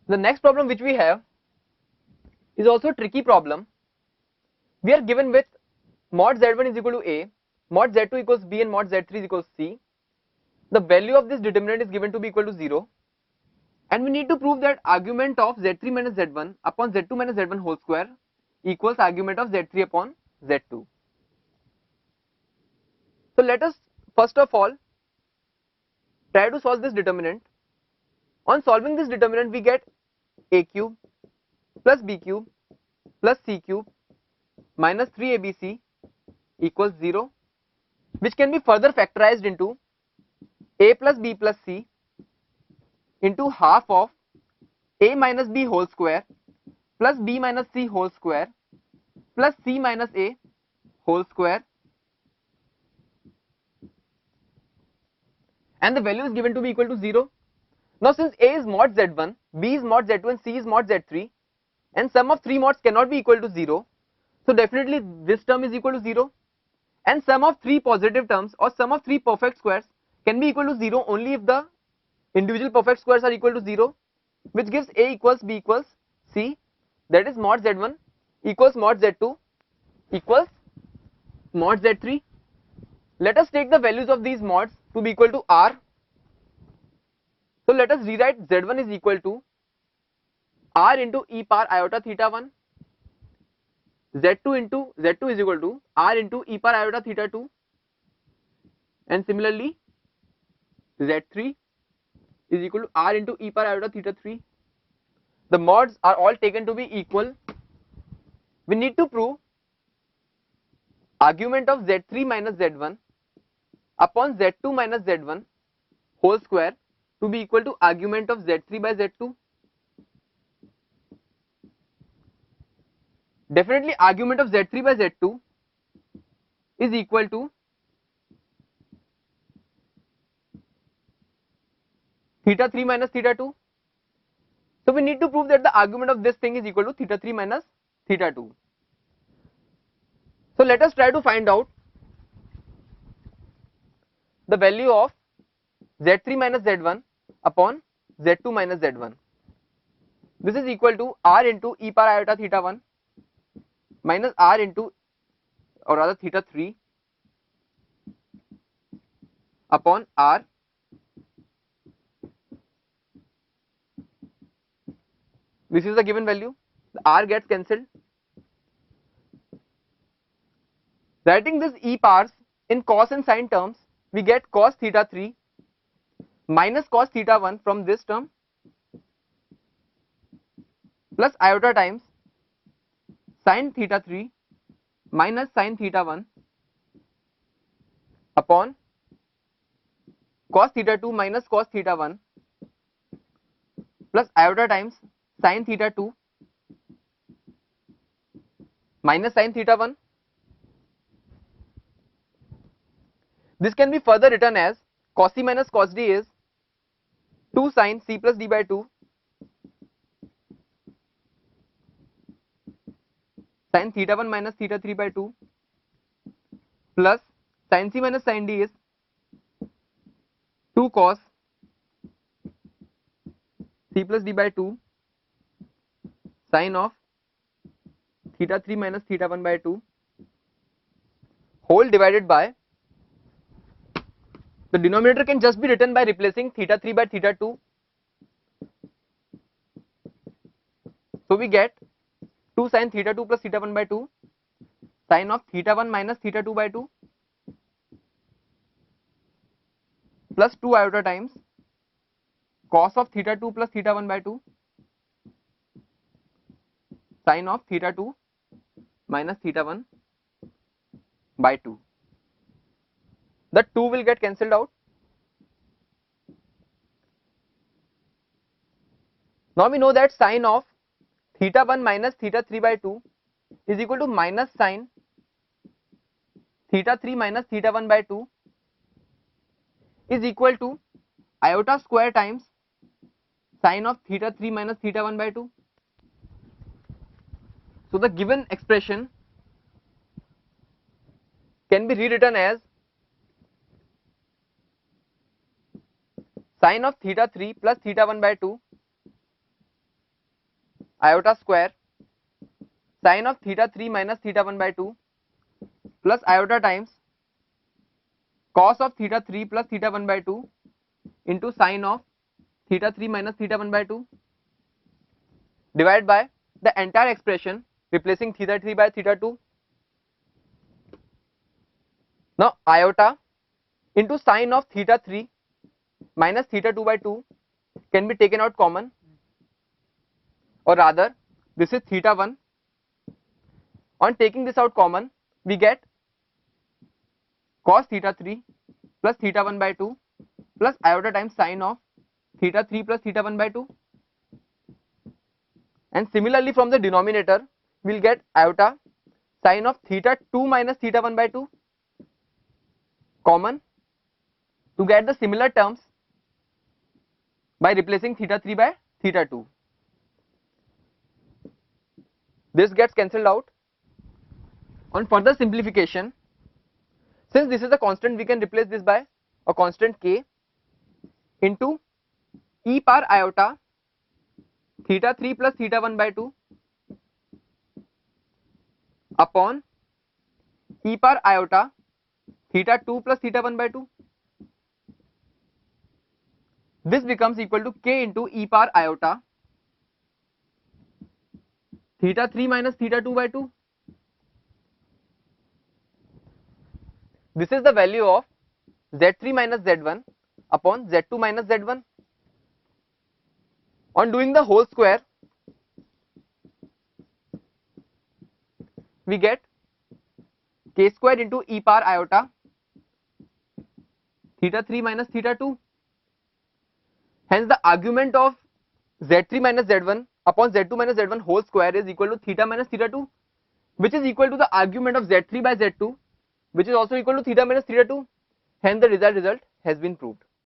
The next problem which we have is also a tricky problem. We are given with mod z1 is equal to a, mod z2 equals b, and mod z3 is equals c. The value of this determinant is given to be equal to 0, and we need to prove that argument of z3 minus z1 upon z2 minus z1 whole square equals argument of z3 upon z2. So let us first of all try to solve this determinant. On solving this determinant, we get a cube plus b cube plus c cube minus 3abc equals 0, which can be further factorized into a plus b plus c into half of a minus b whole square plus b minus c whole square plus c minus a whole square, and the value is given to be equal to 0. Now since a is mod z1, b is mod z2, and c is mod z3, and sum of 3 mods cannot be equal to 0, so definitely this term is equal to 0, and sum of 3 positive terms or sum of 3 perfect squares can be equal to 0 only if the individual perfect squares are equal to 0, which gives a equals b equals c, that is mod z1 equals mod z2 equals mod z3. Let us take the values of these mods to be equal to r. So let us rewrite z1 is equal to r into e power iota theta 1, z2 is equal to r into e power iota theta 2, and similarly z3 is equal to r into e power iota theta 3. The mods are all taken to be equal. We need to prove argument of z3 minus z1 upon z2 minus z1 whole square to be equal to argument of z3 by z2. Definitely argument of z3 by z2 is equal to theta 3 minus theta 2. So we need to prove that the argument of this thing is equal to theta 3 minus theta 2. So let us try to find out the value of z3 minus z1 upon z2 minus z1. This is equal to r into e power iota theta 1 minus r into, or rather theta 3, upon r this is the given value. The r gets cancelled. Writing this e powers in cos and sin terms, we get cos theta 3 minus cos theta 1 from this term plus iota times sin theta 3 minus sin theta 1 upon cos theta 2 minus cos theta 1 plus iota times sin theta 2 minus sin theta 1. This can be further written as cos c minus cos d is 2 sin c plus d by 2 sin theta 1 minus theta 3 by 2 plus sin c minus sin d is 2 cos c plus d by 2 sin of theta 3 minus theta 1 by 2 whole divided by, the denominator can just be written by replacing theta 3 by theta 2. So we get 2 sin theta 2 plus theta 1 by 2 sin of theta 1 minus theta 2 by 2 plus 2 iota times cos of theta 2 plus theta 1 by 2 sin of theta 2 minus theta 1 by 2. The 2 will get cancelled out. Now we know that sin of theta 1 minus theta 3 by 2 is equal to minus sin theta 3 minus theta 1 by 2 is equal to iota square times sin of theta 3 minus theta 1 by 2. So the given expression can be rewritten as sin of theta 3 plus theta 1 by 2 iota square sin of theta 3 minus theta 1 by 2 plus iota times cos of theta 3 plus theta 1 by 2 into sin of theta 3 minus theta 1 by 2 divided by the entire expression replacing theta 3 by theta 2. Now iota into sin of theta 3 minus theta 2 by 2 can be taken out common, or rather this is theta 1. On taking this out common, we get cos theta 3 plus theta 1 by 2 plus iota times sin of theta 3 plus theta 1 by 2, and similarly from the denominator we will get iota sin of theta 2 minus theta 1 by 2 common to get the similar terms by replacing theta 3 by theta 2. This gets cancelled out. On further simplification, since this is a constant, we can replace this by a constant k into e power iota theta 3 plus theta 1 by 2 upon e power iota theta 2 plus theta 1 by 2. This becomes equal to k into e power iota theta 3 minus theta 2 by 2. This is the value of z3 minus z1 upon z2 minus z1. On doing the whole square, we get k square into e power iota theta 3 minus theta 2. Hence the argument of z3 minus z1 upon z2 minus z1 whole square is equal to theta minus theta 2, which is equal to the argument of z3 by z2, which is also equal to theta minus theta 2. Hence the result has been proved.